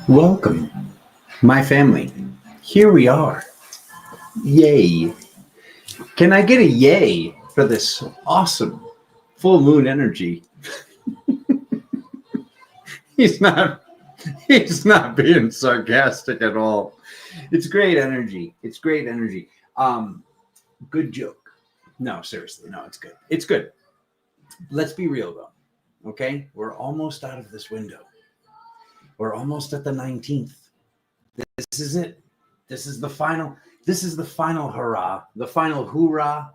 Welcome, my family. Here we are. Yay. Can I get a yay for this awesome full moon energy? He's not being sarcastic at all. It's great energy. It's great energy. Good joke. No, seriously. No, it's good. It's good. Let's be real though. Okay? We're almost out of this window. We're almost at the 19th. This is it. This is the final hurrah, the final hoorah.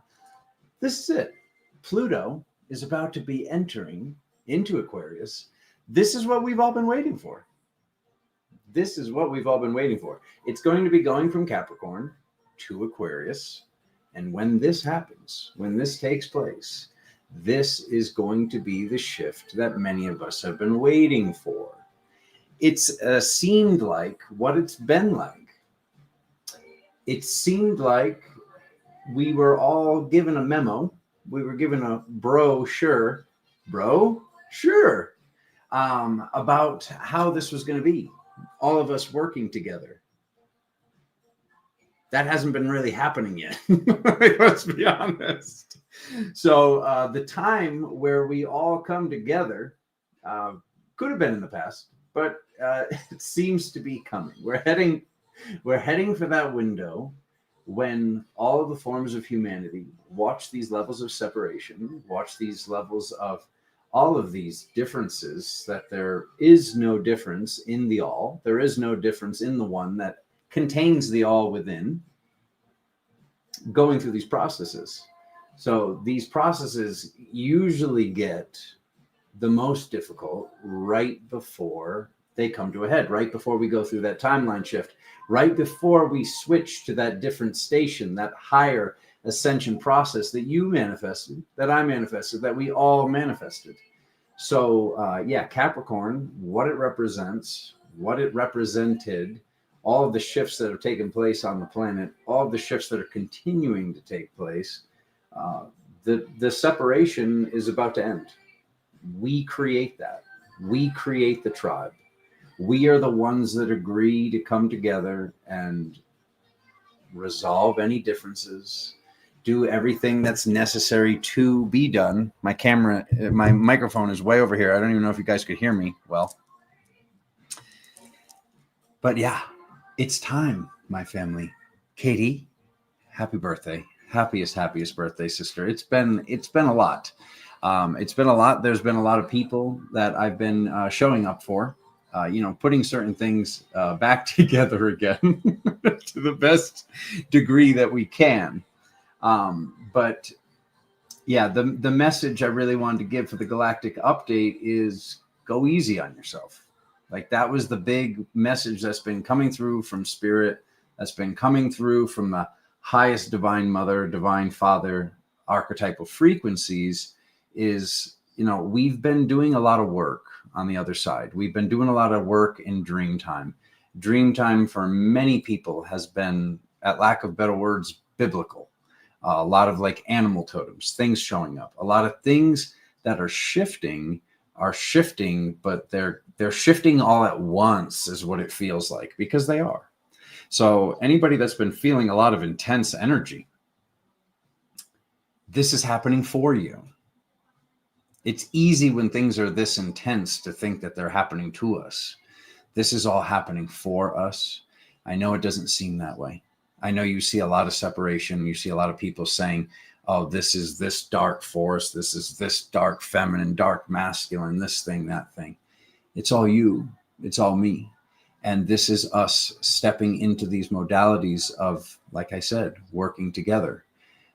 This is it. Pluto is about to be entering into Aquarius. This is what we've all been waiting for. This is what we've all been waiting for. It's going to be going from Capricorn to Aquarius. And when this happens, when this takes place, this is going to be the shift that many of us have been waiting for. It's seemed like what it's been like. It seemed like we were all given a memo. We were given a brochure about how this was going to be. All of us working together. That hasn't been really happening yet. Let's be honest. So the time where we all come together could have been in the past, but it seems to be coming. We're heading for that window when all of the forms of humanity watch these levels of separation, watch these levels of all of these differences, that there is no difference in the all. There is no difference in the one that contains the all within, going through these processes. So these processes usually get the most difficult right before they come to a head, right before we go through that timeline shift, right before we switch to that different station, that higher ascension process that you manifested, that I manifested, that we all manifested. So yeah, Capricorn, what it represents, what it represented, all of the shifts that have taken place on the planet, all of the shifts that are continuing to take place, the separation is about to end. We create that. We create the tribe. We are the ones that agree to come together and resolve any differences, do everything that's necessary to be done. My microphone is way over here. I don't even know if you guys could hear me well. But yeah, it's time, my family. Katie, happy birthday. Happiest birthday, sister. It's been a lot. It's been a lot. There's been a lot of people that I've been showing up for, putting certain things back together again to the best degree that we can. But yeah, the message I really wanted to give for the Galactic update is go easy on yourself. Like that was the big message that's been coming through from Spirit, that's been coming through from the highest divine mother, divine father, archetypal frequencies is, we've been doing a lot of work on the other side. We've been doing a lot of work in dream time. Dream time for many people has been, at lack of better words, biblical. A lot of like animal totems, things showing up, a lot of things that are shifting, but they're shifting all at once is what it feels like, because they are. So anybody that's been feeling a lot of intense energy, this is happening for you. It's easy when things are this intense to think that they're happening to us. This is all happening for us. I know it doesn't seem that way. I know you see a lot of separation. You see a lot of people saying, oh, this is this dark force. This is this dark feminine, dark masculine, this thing, that thing. It's all you. It's all me. And this is us stepping into these modalities of, like I said, working together.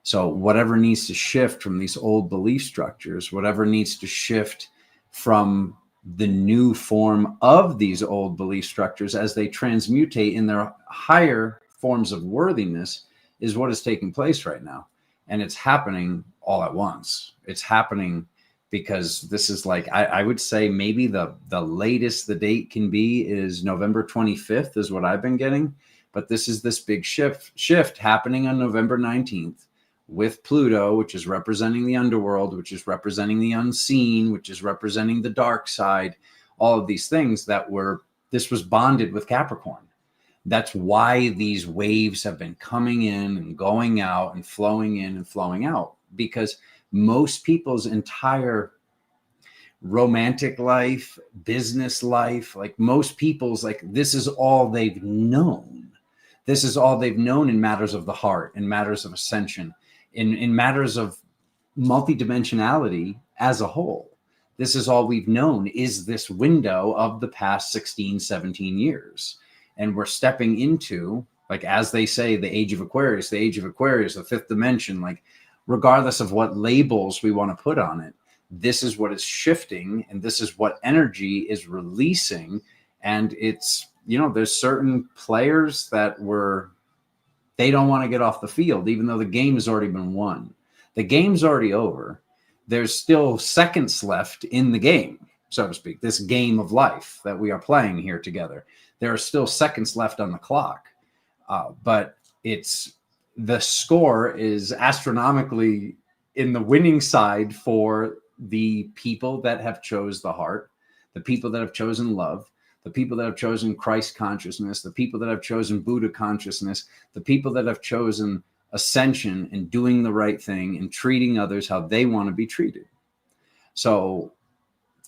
So whatever needs to shift from these old belief structures, whatever needs to shift from the new form of these old belief structures as they transmutate in their higher forms of worthiness, is what is taking place right now. And it's happening all at once. It's happening because this is like, I would say maybe the latest the date can be is November 25th is what I've been getting. But this is this big shift happening on November 19th. with Pluto, which is representing the underworld, which is representing the unseen, which is representing the dark side, all of these things this was bonded with Capricorn. That's why these waves have been coming in and going out and flowing in and flowing out, because most people's entire romantic life, business life, like most people's, like this is all they've known. This is all they've known in matters of the heart, in matters of ascension, in matters of multidimensionality as a whole. This is all we've known, is this window of the past 16, 17 years. And we're stepping into, like, as they say, the age of Aquarius, the fifth dimension, like, regardless of what labels we want to put on it, this is what is shifting, and this is what energy is releasing. And it's, there's certain players that they don't want to get off the field, even though the game has already been won. The game's already over. There's still seconds left in the game, so to speak, this game of life that we are playing here together. There are still seconds left on the clock, but the score is astronomically in the winning side for the people that have chose the heart, the people that have chosen love, the people that have chosen Christ consciousness, the people that have chosen Buddha consciousness, the people that have chosen ascension and doing the right thing and treating others how they want to be treated. So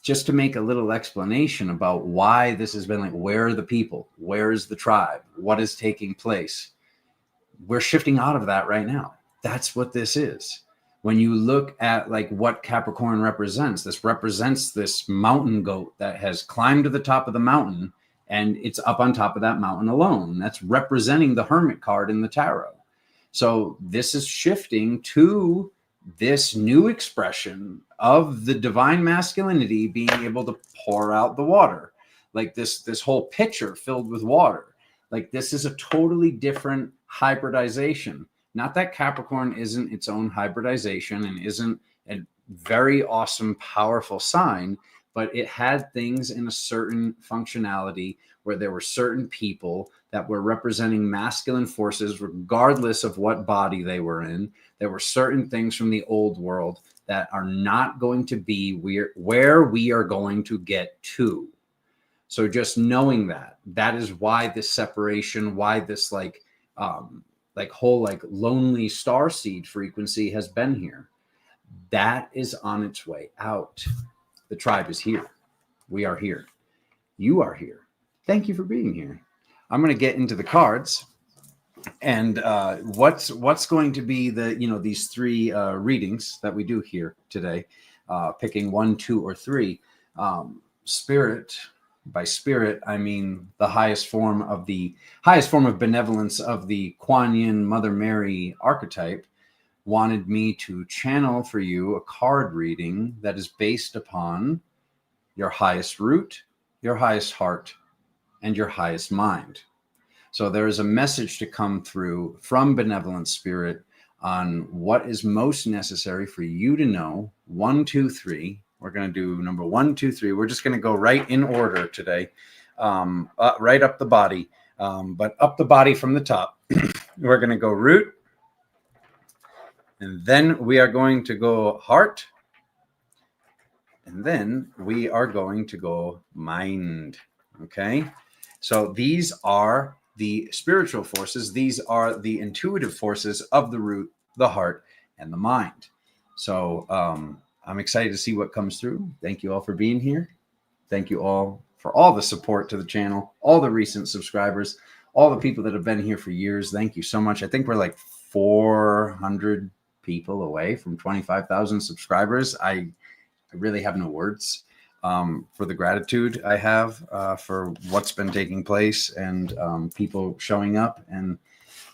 just to make a little explanation about why this has been, like, where are the people? Where is the tribe? What is taking place? We're shifting out of that right now. That's what this is. When you look at, like, what Capricorn represents this mountain goat that has climbed to the top of the mountain, and it's up on top of that mountain alone. That's representing the Hermit card in the tarot. So this is shifting to this new expression of the divine masculinity being able to pour out the water, like this whole pitcher filled with water. Like, this is a totally different hybridization. Not that Capricorn isn't its own hybridization and isn't a very awesome, powerful sign, but it had things in a certain functionality where there were certain people that were representing masculine forces, regardless of what body they were in. There were certain things from the old world that are not going to be where we are going to get to. So just knowing that is why this separation, why this whole lonely starseed frequency has been here. That is on its way out. The tribe is here. We are here. You are here. Thank you for being here. I'm going to get into the cards, and what's going to be these three readings that we do here today, picking 1, 2, or 3. Spirit, by spirit, I mean the highest form of benevolence of the Kuan Yin Mother Mary archetype, wanted me to channel for you a card reading that is based upon your highest root, your highest heart, and your highest mind. So there is a message to come through from benevolent spirit on what is most necessary for you to know. 1, 2, 3. We're going to do number 1, 2, 3. We're just going to go right in order today, right up the body, but up the body from the top. We're going to go root, and then we are going to go heart, and then we are going to go mind. Okay, so these are the spiritual forces. These are the intuitive forces of the root, the heart, and the mind. So I'm excited to see what comes through. Thank you all for being here. Thank you all for all the support to the channel, all the recent subscribers, all the people that have been here for years. Thank you so much. I think we're like 400 people away from 25,000 subscribers. I really have no words for the gratitude I have for what's been taking place, and people showing up and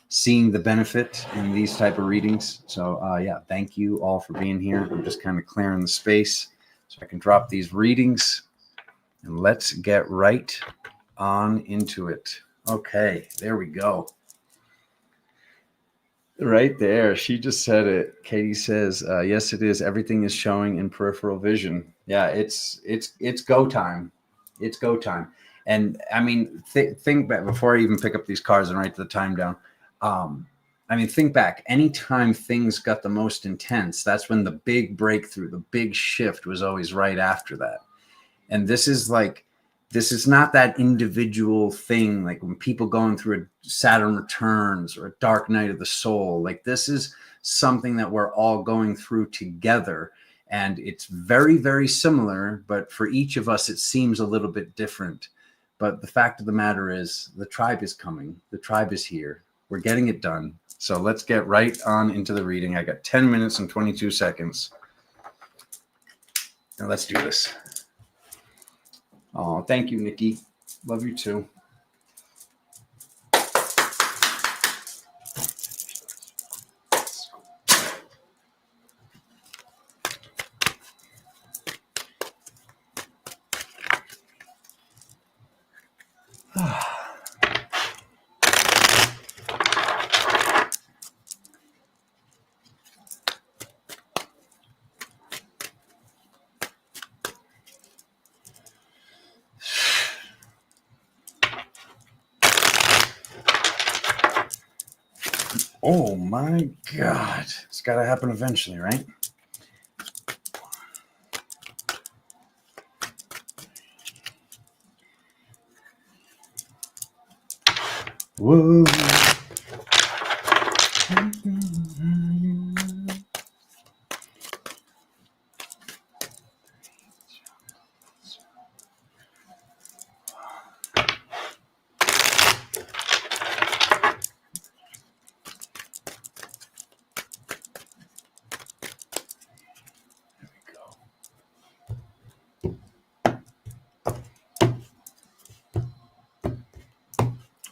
seeing the benefit in these type of readings. So yeah, thank you all for being here. I'm just kind of clearing the space so I can drop these readings, and let's get right on into it. Okay, there we go. Right there. She just said it. Katie says, yes, it is. Everything is showing in peripheral vision. Yeah, it's go time. It's go time. And I mean, think back before I even pick up these cards and write the time down. I I mean, think back. Anytime things got the most intense, that's when the big breakthrough, the big shift was always right after that. And this is not that individual thing. Like when people going through a Saturn returns or a dark night of the soul, like this is something that we're all going through together. And it's very, very similar, but for each of us, it seems a little bit different. But the fact of the matter is the tribe is coming. The tribe is here. We're getting it done. So let's get right on into the reading. I got 10 minutes and 22 seconds. Now let's do this. Oh, thank you, Nikki. Love you too. Oh my God. It's got to happen eventually, right? Whoa.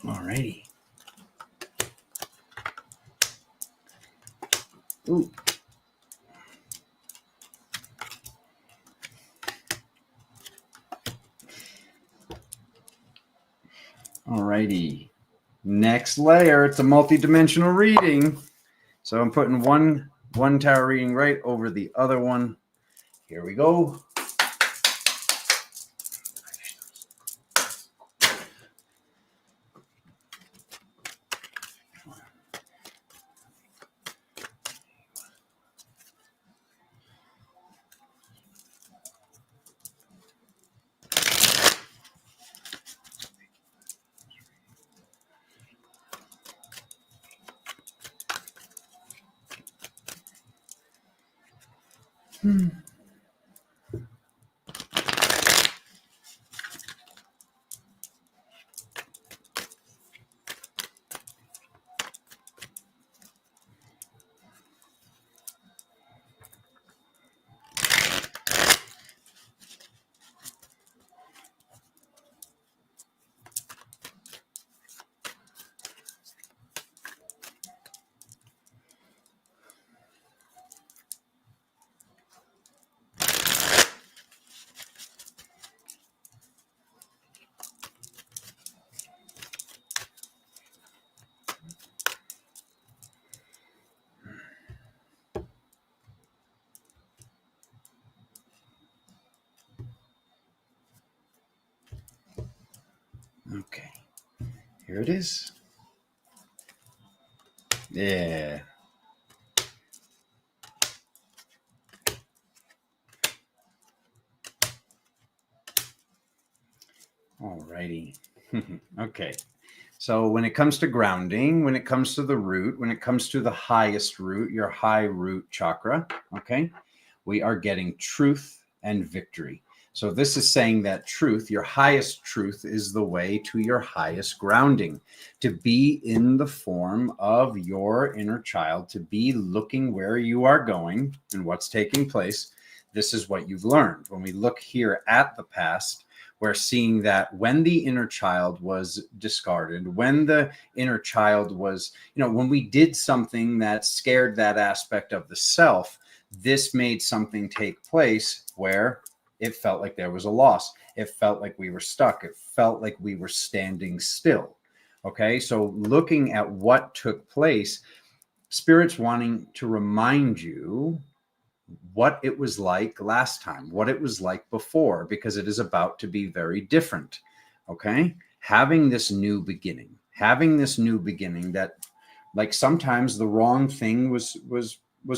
Alrighty. Ooh. Alrighty. Next layer. It's a multi-dimensional reading. So I'm putting one tarot reading right over the other one. Here we go. Okay, here it is. Yeah. Alrighty. Okay. So when it comes to grounding, when it comes to the root, when it comes to the highest root, your high root chakra, okay, we are getting truth and victory. So this is saying that truth, your highest truth, is the way to your highest grounding, to be in the form of your inner child, to be looking where you are going and what's taking place. This is what you've learned. When we look here at the past, we're seeing that when the inner child was discarded, when the inner child was, when we did something that scared that aspect of the self, this made something take place where it felt like there was a loss. It felt like we were stuck. It felt like we were standing still. Okay, so looking at what took place, Spirit's wanting to remind you what it was like last time, what it was like before, because it is about to be very different. Okay, having this new beginning that Like sometimes the wrong thing was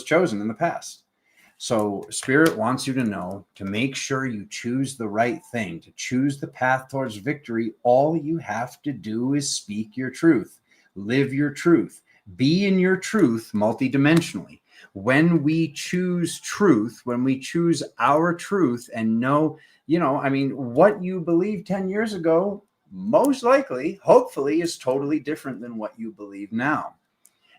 chosen in the past. So Spirit wants you to know, to make sure you choose the right thing, to choose the path towards victory. All you have to do is speak your truth, live your truth, be in your truth multidimensionally. When we choose truth, when we choose our truth and know, I mean, what you believed 10 years ago, most likely, hopefully, is totally different than what you believe now.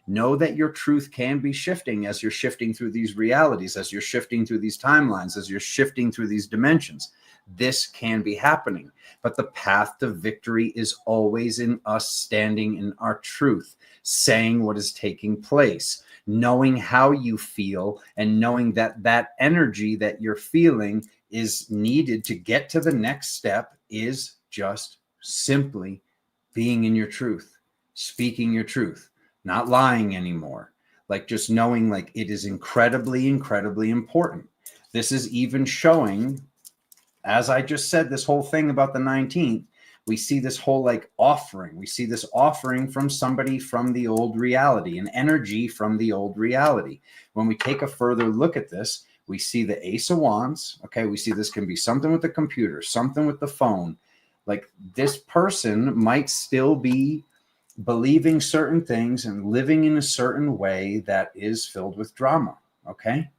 Know that your truth can be shifting as you're shifting through these realities, as you're shifting through these timelines, as you're shifting through these dimensions. This can be happening, but the path to victory is always in us standing in our truth, saying what is taking place, knowing how you feel, and knowing that that energy that you're feeling is needed to get to the next step is just simply being in your truth, speaking your truth, not lying anymore. Like just knowing like it is incredibly, incredibly important. This is even showing, as I just said, this whole thing about the 19th, we see this whole like offering. We see this offering from somebody from the old reality, an energy from the old reality. When we take a further look at this, we see the Ace of Wands. Okay, we see this can be something with the computer, something with the phone. Like this person might still be believing certain things and living in a certain way that is filled with drama. Okay.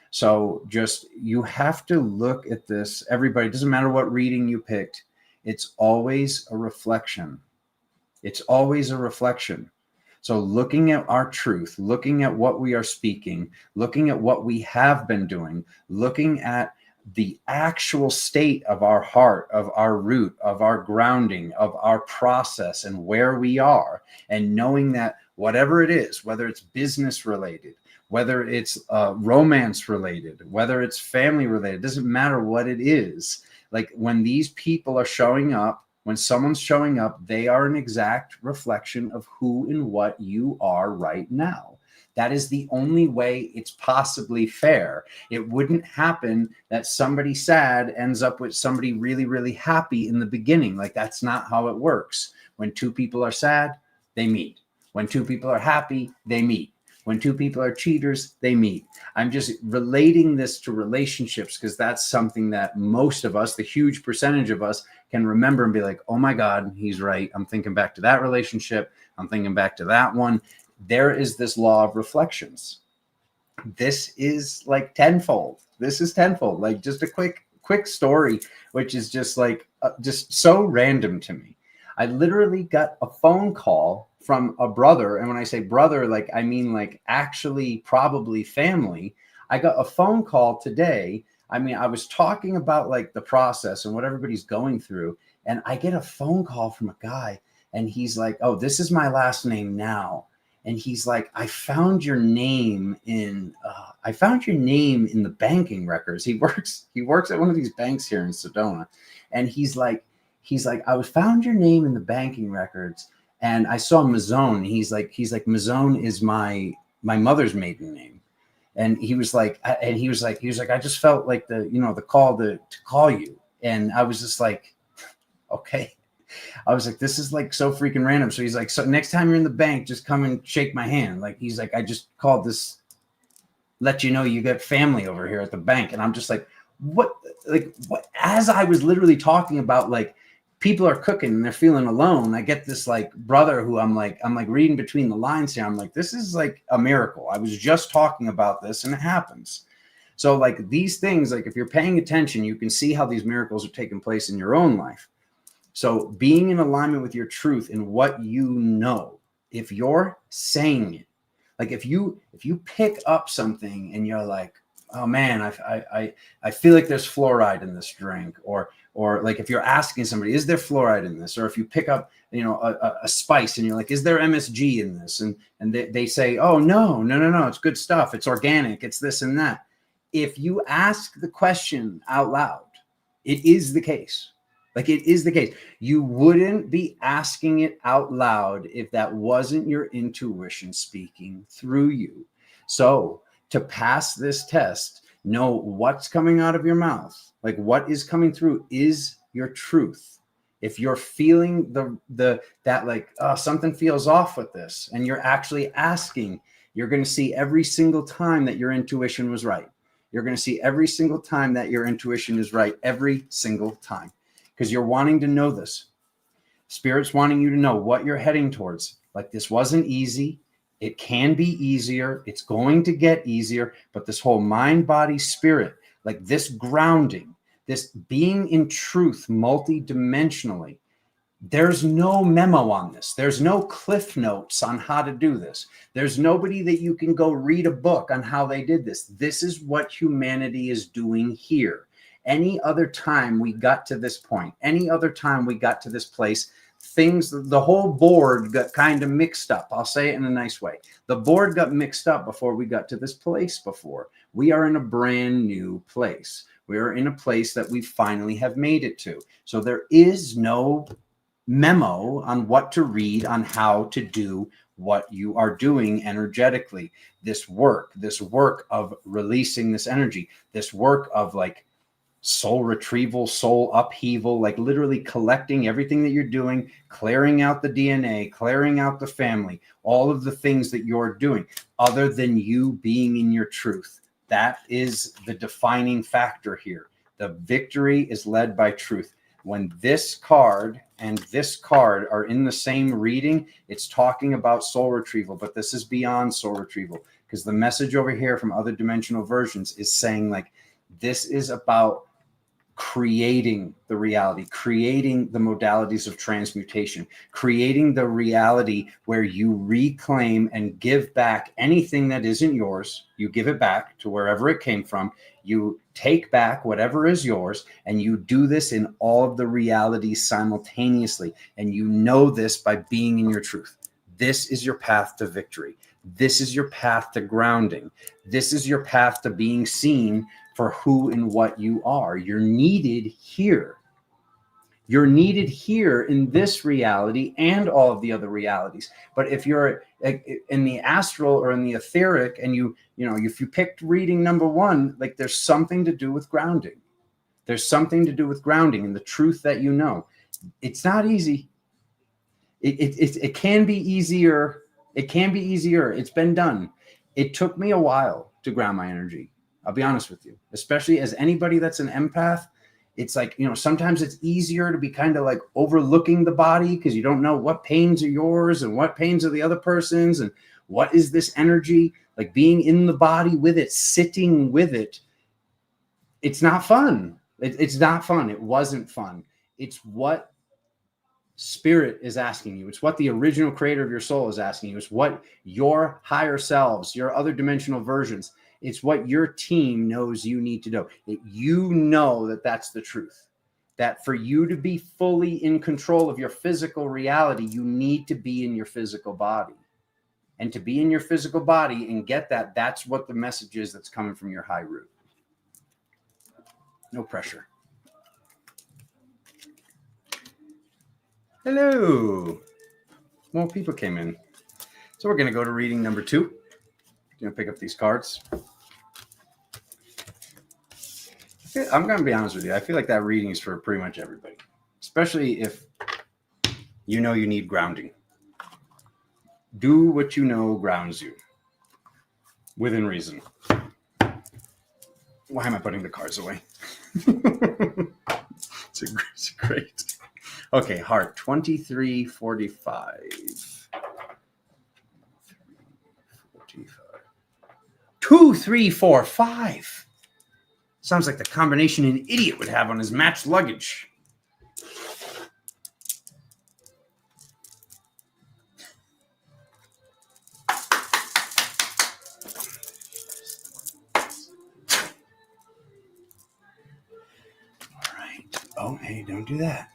So just, you have to look at this. Everybody, doesn't matter what reading you picked. It's always a reflection. It's always a reflection. So looking at our truth, looking at what we are speaking, looking at what we have been doing, looking at the actual state of our heart, of our root, of our grounding, of our process and where we are, and knowing that whatever it is, whether it's business related, whether it's romance related, whether it's family related, doesn't matter what it is. Like when these people are showing up, when someone's showing up, they are an exact reflection of who and what you are right now. That is the only way it's possibly fair. It wouldn't happen that somebody sad ends up with somebody really, really happy in the beginning. Like that's not how it works. When two people are sad, they meet. When two people are happy, they meet. When two people are cheaters, they meet. I'm just relating this to relationships because that's something that most of us, the huge percentage of us, can remember and be like, oh my God, he's right. I'm thinking back to that relationship. I'm thinking back to that one. There is this law of reflections. This is like tenfold. This is tenfold. Like just a quick story, which is just like just so random to me. I literally got a phone call from a brother. And when I say brother, like, I mean, like actually probably family. I got a phone call today. I mean, I was talking about like the process and what everybody's going through. And I get a phone call from a guy and he's like, oh, this is my last name now. And he's like, I found your name in the banking records. He works at one of these banks here in Sedona. And he's like, I found your name in the banking records. And I saw Mazone. He's like, Mazone is my mother's maiden name. And he was like, I just felt like the call to call you. And I was just like, okay. I was like, this is like so freaking random. So he's like, so next time you're in the bank, just come and shake my hand. Like, he's like, I just called this, let you know you got family over here at the bank. And I'm just like, what? As I was literally talking about, like, people are cooking and they're feeling alone. I get this like brother who I'm like reading between the lines here. I'm like, this is like a miracle. I was just talking about this and it happens. So like these things, like if you're paying attention, you can see how these miracles are taking place in your own life. So being in alignment with your truth and what you know, if you're saying it, like if you pick up something and you're like, oh man, I feel like there's fluoride in this drink, or like if you're asking somebody, is there fluoride in this? Or if you pick up, a spice and you're like, is there MSG in this? And they say, oh no, it's good stuff. It's organic. It's this and that. If you ask the question out loud, it is the case. Like it is the case. You wouldn't be asking it out loud if that wasn't your intuition speaking through you. So to pass this test, know what's coming out of your mouth, like what is coming through is your truth. If you're feeling that like, oh, something feels off with this, and you're actually asking, you're going to see every single time that your intuition was right. You're going to see every single time that your intuition is right, every single time, because you're wanting to know this. Spirit's wanting you to know what you're heading towards. Like, this wasn't easy. It can be easier. It's going to get easier. But this whole mind, body, spirit, like this grounding, this being in truth multidimensionally, there's no memo on this. There's no cliff notes on how to do this. There's nobody that you can go read a book on how they did this. This is what humanity is doing here. Any other time we got to this point, any other time we got to this place, the whole board got kind of mixed up. I'll say it in a nice way. The board got mixed up before we got to this place before. We are in a brand new place. We are in a place that we finally have made it to. So there is no memo on what to read on how to do what you are doing energetically. This work of releasing this energy, this work of like soul retrieval, soul upheaval, like literally collecting everything that you're doing, clearing out the DNA, clearing out the family, all of the things that you're doing other than you being in your truth. That is the defining factor here. The victory is led by truth. When this card and this card are in the same reading, it's talking about soul retrieval, but this is beyond soul retrieval, because the message over here from other dimensional versions is saying like, this is about creating the reality, creating the modalities of transmutation, creating the reality where you reclaim and give back anything that isn't yours. You give it back to wherever it came from. You take back whatever is yours, and you do this in all of the realities simultaneously. And you know this by being in your truth. This is your path to victory. This is your path to grounding. This is your path to being seen for who and what you are. You're needed here. You're needed here in this reality and all of the other realities. But if you're in the astral or in the etheric, and if you picked reading number one, like there's something to do with grounding. There's something to do with grounding and the truth that you know. It's not easy. It can be easier. It can be easier. It's been done. It took me a while to ground my energy. I'll be honest with you, especially as anybody that's an empath. It's like, sometimes it's easier to be kind of like overlooking the body because you don't know what pains are yours and what pains are the other person's and what is this energy, like being in the body with it, sitting with it. It's not fun. It's not fun. It wasn't fun. It's what Spirit is asking you. It's what the original creator of your soul is asking you. It's what your higher selves, your other dimensional versions, it's what your team knows you need to know. You know that that's the truth. That for you to be fully in control of your physical reality, you need to be in your physical body. And to be in your physical body and get that, that's what the message is that's coming from your high root. No pressure. Hello. More people came in. So we're going to go to reading number 2. Going to pick up these cards. I'm going to be honest with you. I feel like that reading is for pretty much everybody, especially if you know you need grounding. Do what you know grounds you within reason. Why am I putting the cards away? It's great. Okay, heart 2345. 2, 3, 4, 5. Sounds like the combination an idiot would have on his matched luggage. All right. Oh, hey, don't do that.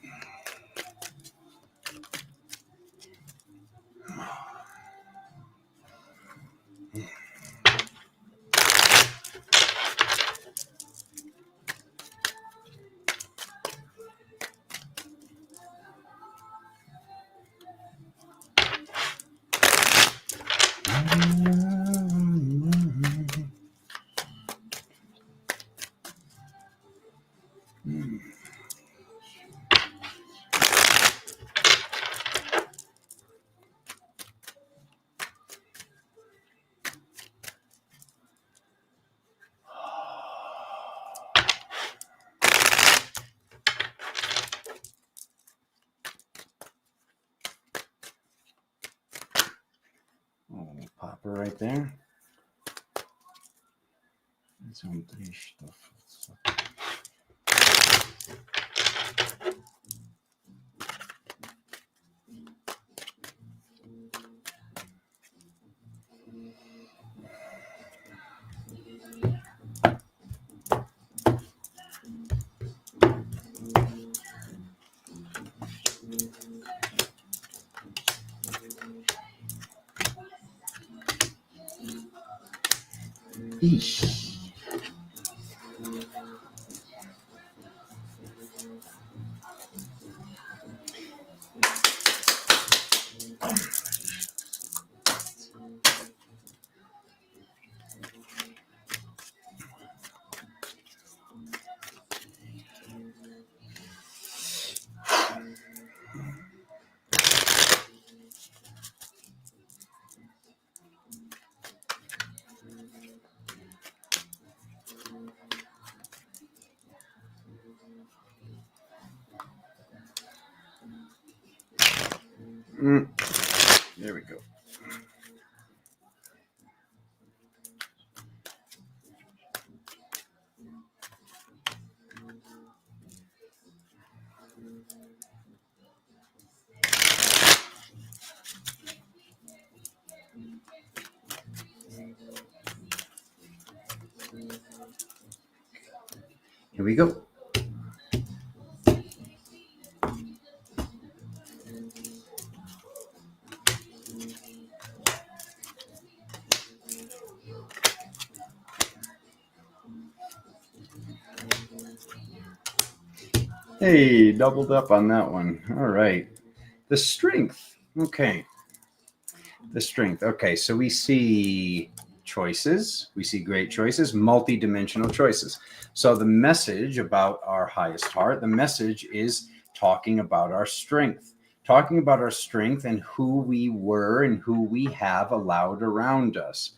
her right there. Eesh. There we go. Here we go. Hey, doubled up on that one. All right. The strength. Okay. The strength. Okay. So we see choices. We see great choices, multi-dimensional choices. So the message about our highest heart, the message is talking about our strength, talking about our strength and who we were and who we have allowed around us.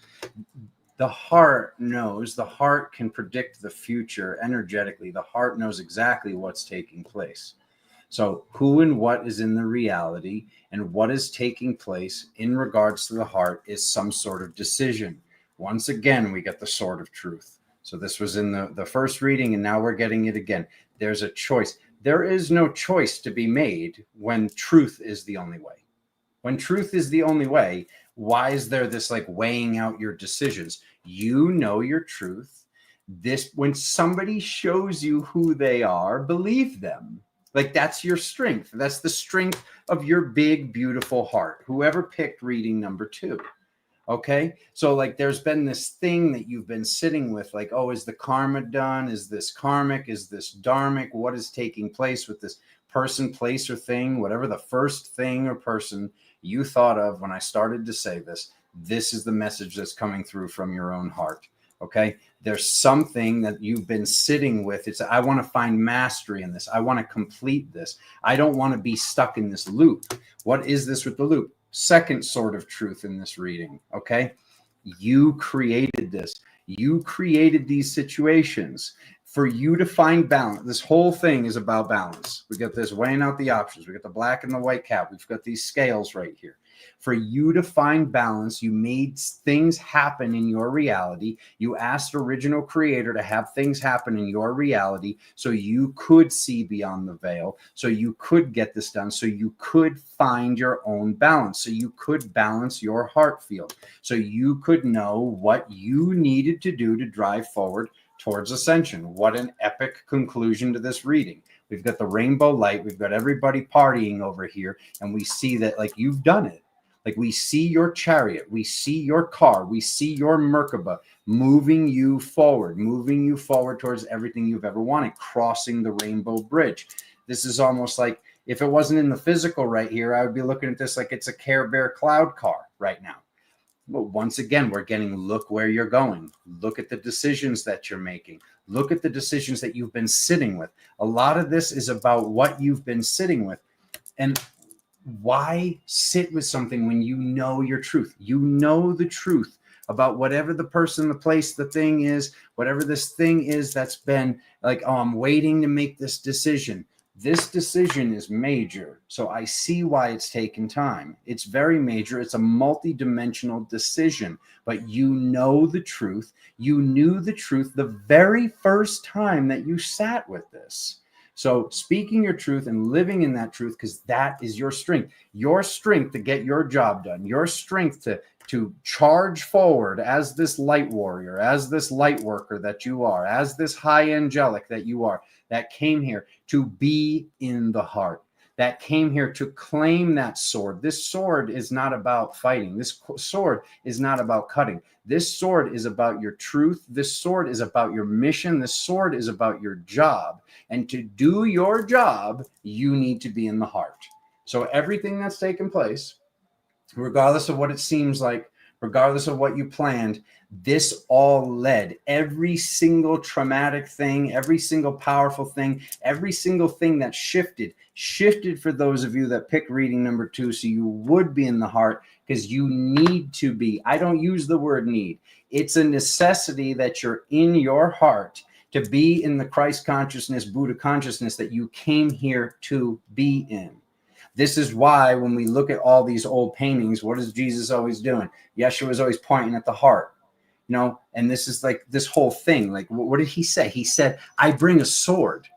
The heart knows, the heart can predict the future energetically. The heart knows exactly what's taking place. So who and what is in the reality and what is taking place in regards to the heart is some sort of decision. Once again, we get the sword of truth. So this was in the first reading, and now we're getting it again. There's a choice. There is no choice to be made when truth is the only way. When truth is the only way, why is there this like weighing out your decisions? You know your truth. This, when somebody shows you who they are, believe them. Like that's your strength. That's the strength of your big, beautiful heart. Whoever picked reading number 2. Okay. So like there's been this thing that you've been sitting with, like, oh, is the karma done? Is this karmic? Is this dharmic? What is taking place with this person, place, or thing? Whatever the first thing or person you thought of when I started to say this, this is the message that's coming through from your own heart. Okay. There's something that you've been sitting with. It's, I want to find mastery in this. I want to complete this. I don't want to be stuck in this loop. What is this with the loop? Second sort of truth in this reading. Okay. You created this. You created these situations for you to find balance. This whole thing is about balance. We got this weighing out the options. We got the black and the white cap. We've got these scales right here. For you to find balance, you made things happen in your reality. You asked original creator to have things happen in your reality so you could see beyond the veil, so you could get this done, so you could find your own balance, so you could balance your heart field, so you could know what you needed to do to drive forward towards ascension. What an epic conclusion to this reading. We've got the rainbow light. We've got everybody partying over here. And we see that like you've done it. Like we see your chariot. We see your car. We see your Merkaba moving you forward towards everything you've ever wanted, crossing the rainbow bridge. This is almost like if it wasn't in the physical right here, I would be looking at this like it's a Care Bear cloud car right now. But once again, we're getting, look where you're going. Look at the decisions that you're making. Look at the decisions that you've been sitting with. A lot of this is about what you've been sitting with. And why sit with something when you know your truth? You know the truth about whatever the person, the place, the thing is, whatever this thing is that's been like, oh, I'm waiting to make this decision. This decision is major, so I see why it's taken time. It's very major. It's a multi-dimensional decision, but you know the truth. You knew the truth the very first time that you sat with this. So speaking your truth and living in that truth, because that is your strength to get your job done, your strength to charge forward as this light warrior, as this light worker that you are, as this high angelic that you are, that came here to be in the heart, that came here to claim that sword. This sword is not about fighting. This sword is not about cutting. This sword is about your truth. This sword is about your mission. This sword is about your job. And to do your job, you need to be in the heart. So everything that's taken place, regardless of what it seems like, regardless of what you planned, this all led. Every single traumatic thing, every single powerful thing, every single thing that shifted for those of you that pick reading number 2, so you would be in the heart, because you need to be. I don't use the word need. It's a necessity that you're in your heart to be in the Christ consciousness, Buddha consciousness that you came here to be in. This is why when we look at all these old paintings, what is Jesus always doing? Yeshua is always pointing at the heart, you know, and this is like this whole thing. Like, what did he say? He said, I bring a sword.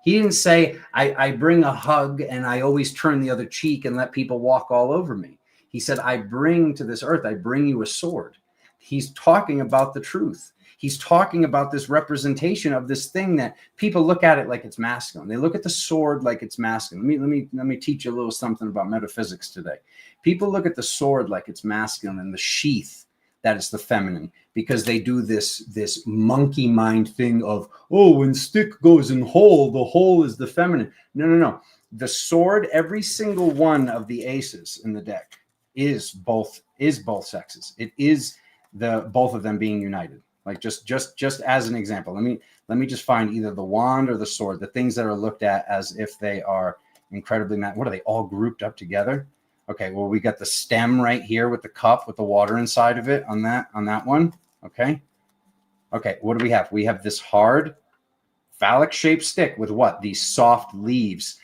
He didn't say, I bring a hug and I always turn the other cheek and let people walk all over me. He said, I bring to this earth, I bring you a sword. He's talking about the truth. He's talking about this representation of this thing that people look at it like it's masculine. They look at the sword like it's masculine. Let me teach you a little something about metaphysics today. People look at the sword like it's masculine and the sheath that is the feminine, because they do this monkey mind thing of, oh, when stick goes in hole, the hole is the feminine. No. The sword, every single one of the aces in the deck is both sexes. It is both of them being united. Like just as an example, let me just find either the wand or the sword, the things that are looked at as if they are incredibly what are they all grouped up together? Okay, well, we got the stem right here with the cup with the water inside of it on that one. Okay, what do we have? We have this hard phallic shaped stick with what? These soft leaves.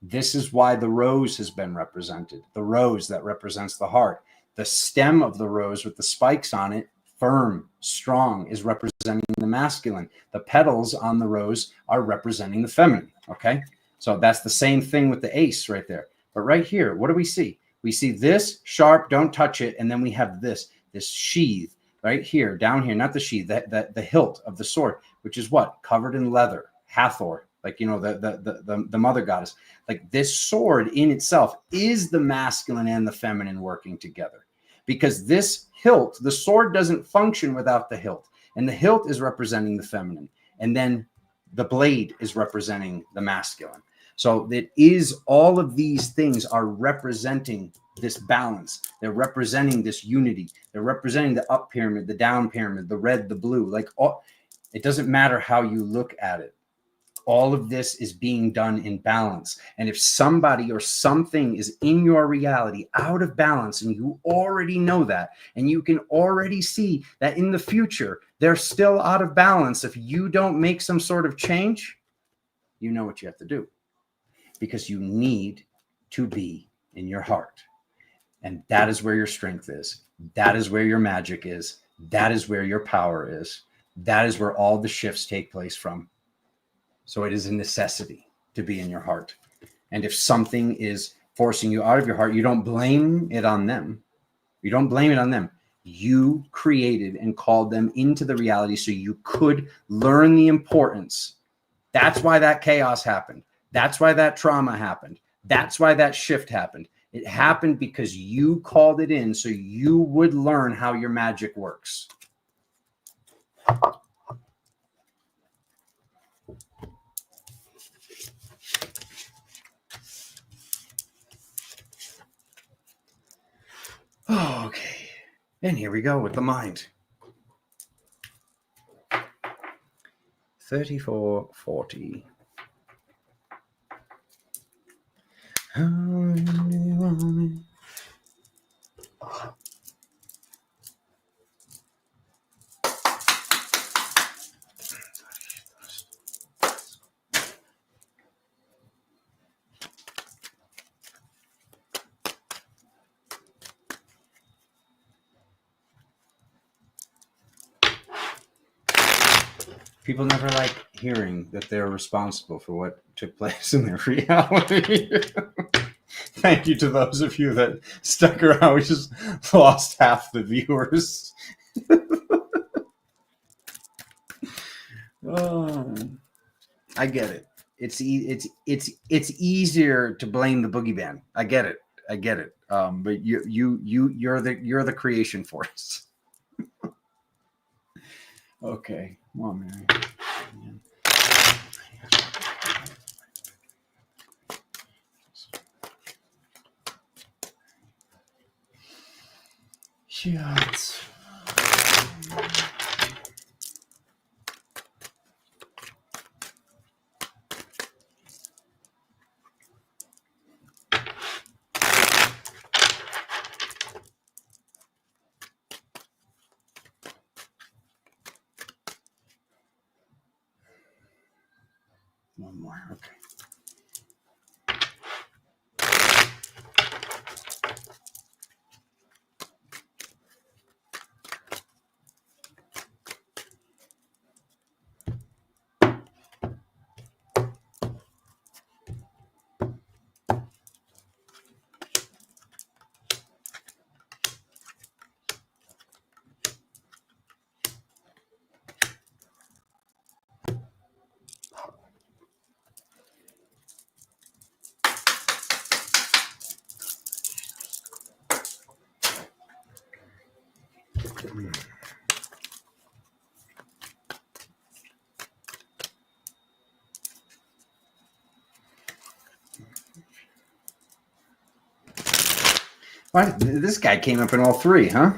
This is why the rose has been represented. The rose that represents the heart. The stem of the rose with the spikes on it, firm, strong, is representing the masculine. The petals on the rose are representing the feminine. Okay, so that's the same thing with the ace right there. But right here, what do we see? We see this sharp, don't touch it, and then we have this sheath right here, down here, not the sheath, the hilt of the sword, which is what? Covered in leather, Hathor, like, you know, the mother goddess. Like, this sword in itself is the masculine and the feminine working together. Because this hilt, the sword doesn't function without the hilt. And the hilt is representing the feminine. And then the blade is representing the masculine. So it is, all of these things are representing this balance. They're representing this unity. They're representing the up pyramid, the down pyramid, the red, the blue. Like, it doesn't matter how you look at it. All of this is being done in balance. And if somebody or something is in your reality out of balance, and you already know that, and you can already see that in the future, they're still out of balance, if you don't make some sort of change, you know what you have to do. Because you need to be in your heart. And that is where your strength is. That is where your magic is. That is where your power is. That is where all the shifts take place from. So it is a necessity to be in your heart. And if something is forcing you out of your heart, you don't blame it on them. You don't blame it on them. You created and called them into the reality so you could learn the importance. That's why that chaos happened. That's why that trauma happened. That's why that shift happened. It happened because you called it in so you would learn how your magic works. Okay. And here we go with the mind. 3440. People never like hearing that they're responsible for what took place in their reality. Thank you to those of you that stuck around. We just lost half the viewers. Oh, I get it. It's easier to blame the boogeyman. I get it. But you're the creation force. Okay, come on, Mary. Shots. One more, okay. Why, this guy came up in all three, huh?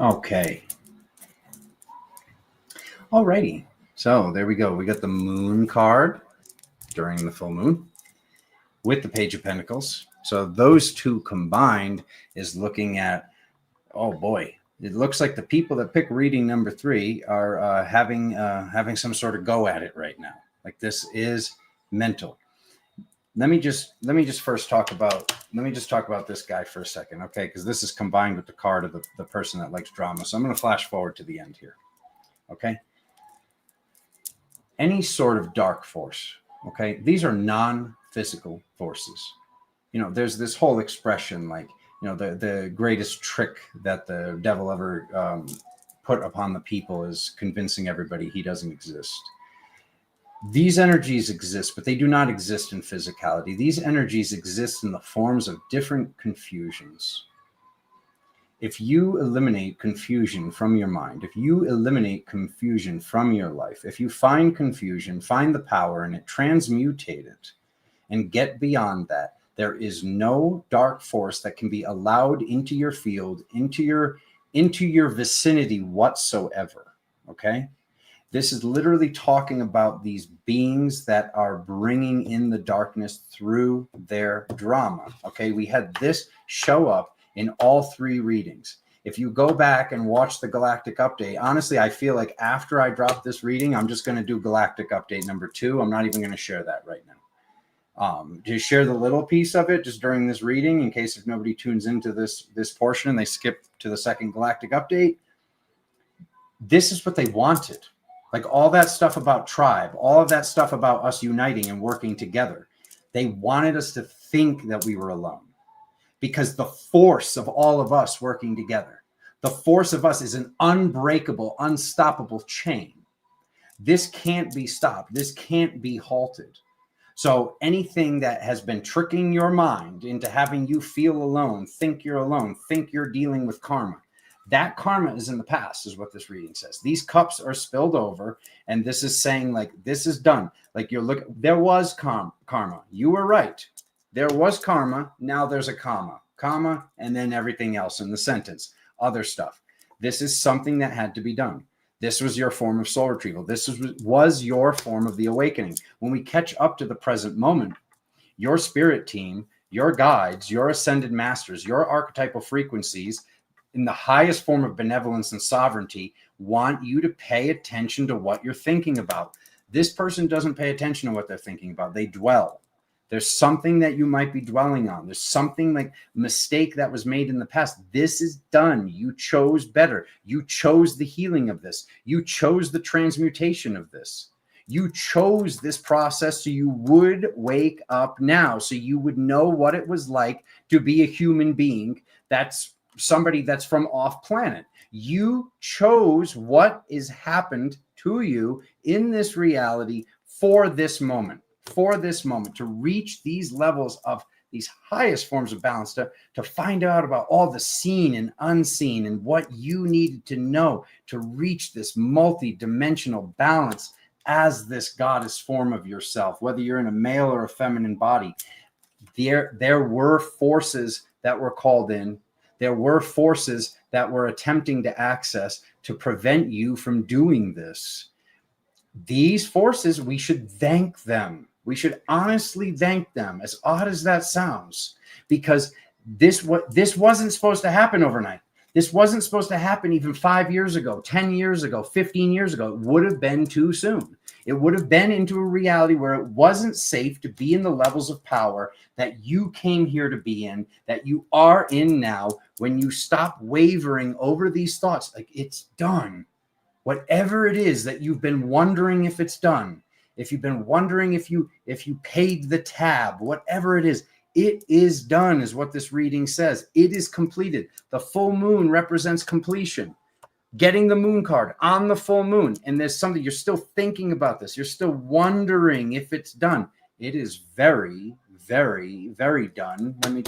Okay. Alrighty. So there we go. We got the moon card during the full moon with the Page of Pentacles. So those two combined is looking at, oh boy, it looks like the people that pick reading number 3 are having some sort of go at it right now. Like this is mental. Let me just first talk about this guy for a second, okay? Because this is combined with the card of the person that likes drama. So I'm going to flash forward to the end here, okay? Any sort of dark force, okay? These are non-physical forces. You know, there's this whole expression like, you know, the greatest trick that the devil ever put upon the people is convincing everybody he doesn't exist. These energies exist, but they do not exist in physicality. These energies exist in the forms of different confusions. If you eliminate confusion from your mind, if you eliminate confusion from your life, if you find confusion, find the power in it, transmutate it, and get beyond that, there is no dark force that can be allowed into your field, into your vicinity whatsoever, okay? This is literally talking about these beings that are bringing in the darkness through their drama. Okay, we had this show up in all 3 readings. If you go back and watch the Galactic Update, honestly, I feel like after I drop this reading, I'm just going to do Galactic Update number 2. I'm not even going to share that right now. Just share the little piece of it just during this reading in case if nobody tunes into this portion and they skip to the second Galactic Update. this is what they wanted. Like all that stuff about tribe, all of that stuff about us uniting and working together. They wanted us to think that we were alone, because the force of all of us working together, the force of us is an unbreakable, unstoppable chain. This can't be stopped. This can't be halted. So anything that has been tricking your mind into having you feel alone, think you're dealing with karma, that karma is in the past, is what this reading says. These cups are spilled over, and this is saying, like, this is done. Like, there was karma. You were right. There was karma. Now there's a comma, and then everything else in the sentence, other stuff. This is something that had to be done. This was your form of soul retrieval. This was your form of the awakening. When we catch up to the present moment, your spirit team, your guides, your ascended masters, your archetypal frequencies, in the highest form of benevolence and sovereignty, want you to pay attention to what you're thinking about. This person doesn't pay attention to what they're thinking about. They dwell. There's something that you might be dwelling on. There's something like mistake that was made in the past. This is done. You chose better. You chose the healing of this. You chose the transmutation of this. You chose this process so you would wake up now, so you would know what it was like to be a human being that's somebody that's from off planet. You chose what is happened to you in this reality for this moment, to reach these levels of these highest forms of balance, to find out about all the seen and unseen and what you needed to know to reach this multi-dimensional balance as this goddess form of yourself, whether you're in a male or a feminine body. There were forces that were called in. There were forces that were attempting to access to prevent you from doing this. These forces, we should thank them. We should honestly thank them, as odd as that sounds, because this wasn't supposed to happen overnight. This wasn't supposed to happen even 5 years ago, 10 years ago, 15 years ago. It would have been too soon. It would have been into a reality where it wasn't safe to be in the levels of power that you came here to be in, that you are in now. When you stop wavering over these thoughts, like, it's done. Whatever it is that you've been wondering if it's done, if you've been wondering if you paid the tab, whatever it is done, is what this reading says. It is completed. The full moon represents completion. Getting the moon card on the full moon, and there's something you're still thinking about this. You're still wondering if it's done. It is very, very, very done. It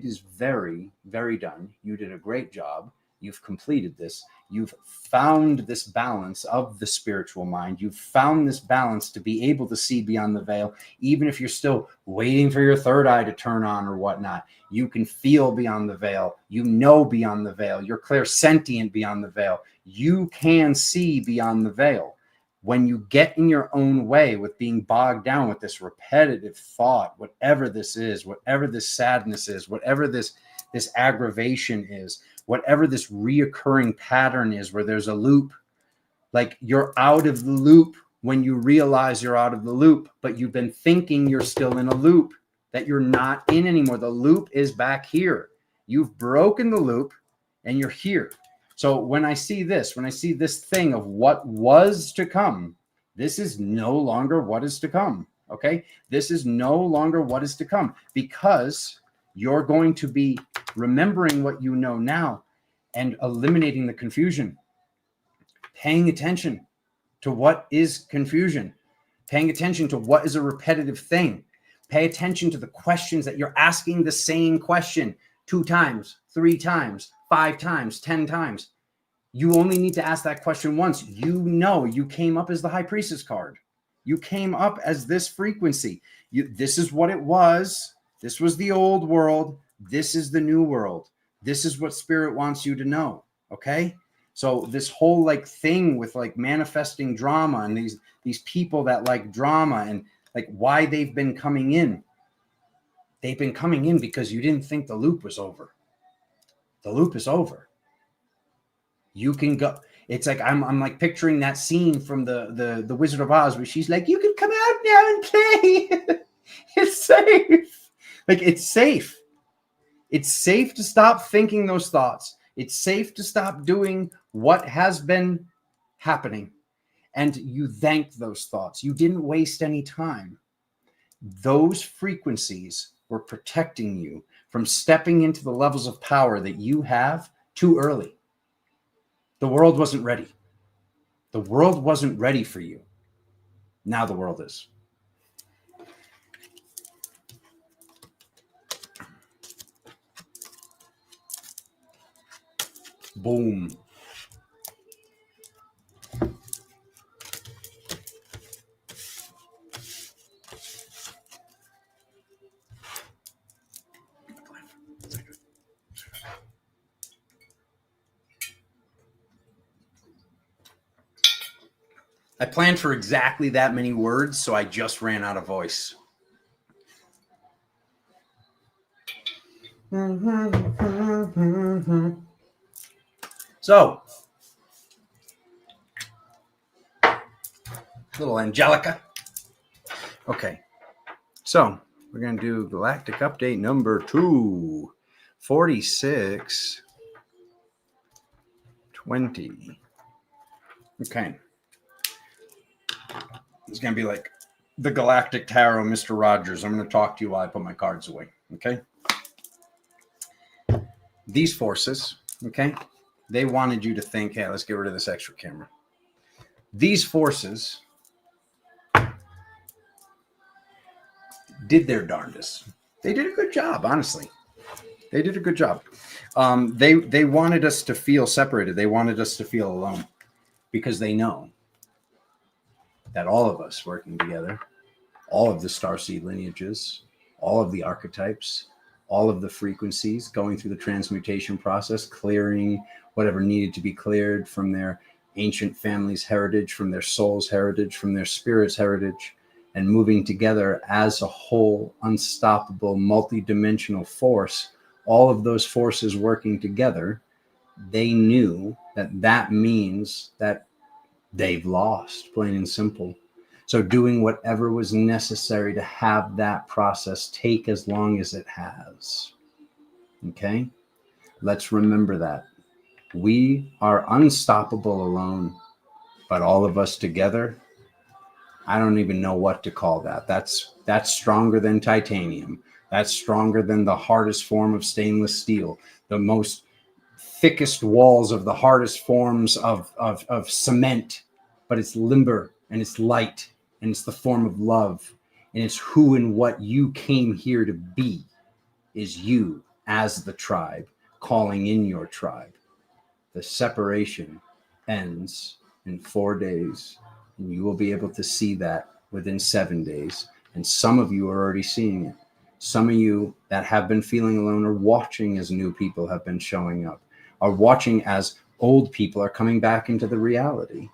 is very, very done. You did a great job. You've completed this. You've found this balance of the spiritual mind. You've found this balance to be able to see beyond the veil, even if you're still waiting for your third eye to turn on or whatnot. You can feel beyond the veil. You know beyond the veil. You're clairsentient beyond the veil. You can see beyond the veil. When you get in your own way with being bogged down with this repetitive thought, whatever this is, whatever this sadness is, whatever this aggravation is, whatever this reoccurring pattern is, where there's a loop, like, you're out of the loop when you realize you're out of the loop, but you've been thinking you're still in a loop that you're not in anymore. The loop is back here. You've broken the loop and you're here. So when I see this thing of what was to come, this is no longer what is to come. Okay. This is no longer what is to come, because you're going to be remembering what you know now and eliminating the confusion, paying attention to what is confusion, paying attention to what is a repetitive thing. Pay attention to the questions that you're asking, the same question 2 times, 3 times, 5 times, 10 times. You only need to ask that question once. You know, you came up as the High Priestess card. You came up as this frequency. This is what it was. This was the old world. This is the new world. This is what Spirit wants you to know. Okay? So this whole like thing with like manifesting drama and these people that like drama and like why they've been coming in. They've been coming in because you didn't think the loop was over. The loop is over. You can go. It's like I'm like picturing that scene from the Wizard of Oz where she's like, you can come out now and play. It's safe. Like, it's safe. It's safe to stop thinking those thoughts. It's safe to stop doing what has been happening, and you thanked those thoughts. You didn't waste any time. Those frequencies were protecting you from stepping into the levels of power that you have too early. The world wasn't ready. The world wasn't ready for you. Now the world is. Boom. I planned for exactly that many words, so I just ran out of voice. So, little Angelica. Okay, so we're going to do Galactic Update number 2, 4620. Okay. It's going to be like the Galactic Tarot, Mr. Rogers. I'm going to talk to you while I put my cards away. Okay. These forces, okay, they wanted you to think, hey, let's get rid of this extra camera. These forces did their darndest. They did a good job, honestly. They did a good job. They wanted us to feel separated. They wanted us to feel alone because they know that all of us working together, all of the starseed lineages, all of the archetypes, all of the frequencies going through the transmutation process, clearing whatever needed to be cleared from their ancient family's heritage, from their soul's heritage, from their spirit's heritage, and moving together as a whole, unstoppable, multidimensional force, all of those forces working together, they knew that that means that they've lost, plain and simple. So doing whatever was necessary to have that process take as long as it has. Okay? Let's remember that. We are unstoppable alone, but all of us together, I don't even know what to call that. That's stronger than titanium. That's stronger than the hardest form of stainless steel, the most thickest walls of the hardest forms of cement, but it's limber and it's light and it's the form of love, and it's who and what you came here to be is you as the tribe calling in your tribe. The separation ends in 4 days, and you will be able to see that within 7 days. And some of you are already seeing it. Some of you that have been feeling alone are watching as new people have been showing up, are watching as old people are coming back into the reality.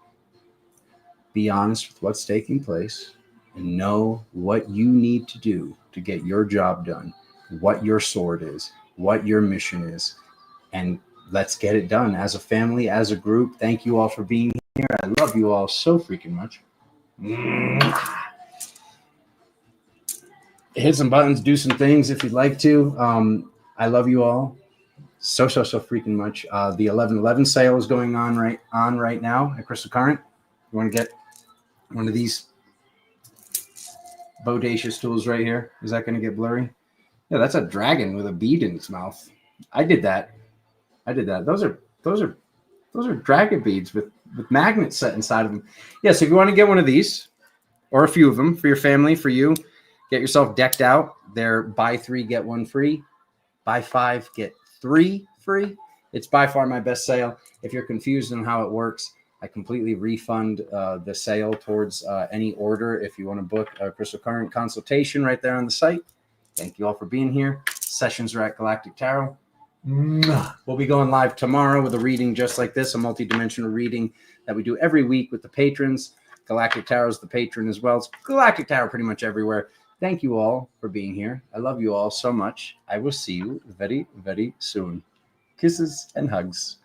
Be honest with what's taking place and know what you need to do to get your job done, what your sword is, what your mission is, and let's get it done as a family, as a group. Thank you all for being here. I love you all so freaking much. Hit some buttons, do some things if you'd like to. I love you all so freaking much. The 11/11 sale is going on right now at Crystal Current. You want to get one of these bodacious tools right here? Is that going to get blurry? Yeah, that's a dragon with a bead in its mouth. I did that. Those are dragon beads with magnets set inside of them. Yeah, so if you want to get one of these, or a few of them for your family, for you, get yourself decked out. They're buy 3, get 1 free. Buy 5, get 3 free. It's by far my best sale. If you're confused on how it works, I completely refund the sale towards any order if you want to book a Crystal Current consultation right there on the site. Thank you all for being here. Sessions are at Galactic Tarot. We'll be going live tomorrow with a reading just like this, a multi-dimensional reading that we do every week with the patrons. Galactic Tarot is the patron as well. It's Galactic Tarot pretty much everywhere. Thank you all for being here. I love you all so much. I will see you very, very soon. Kisses and hugs.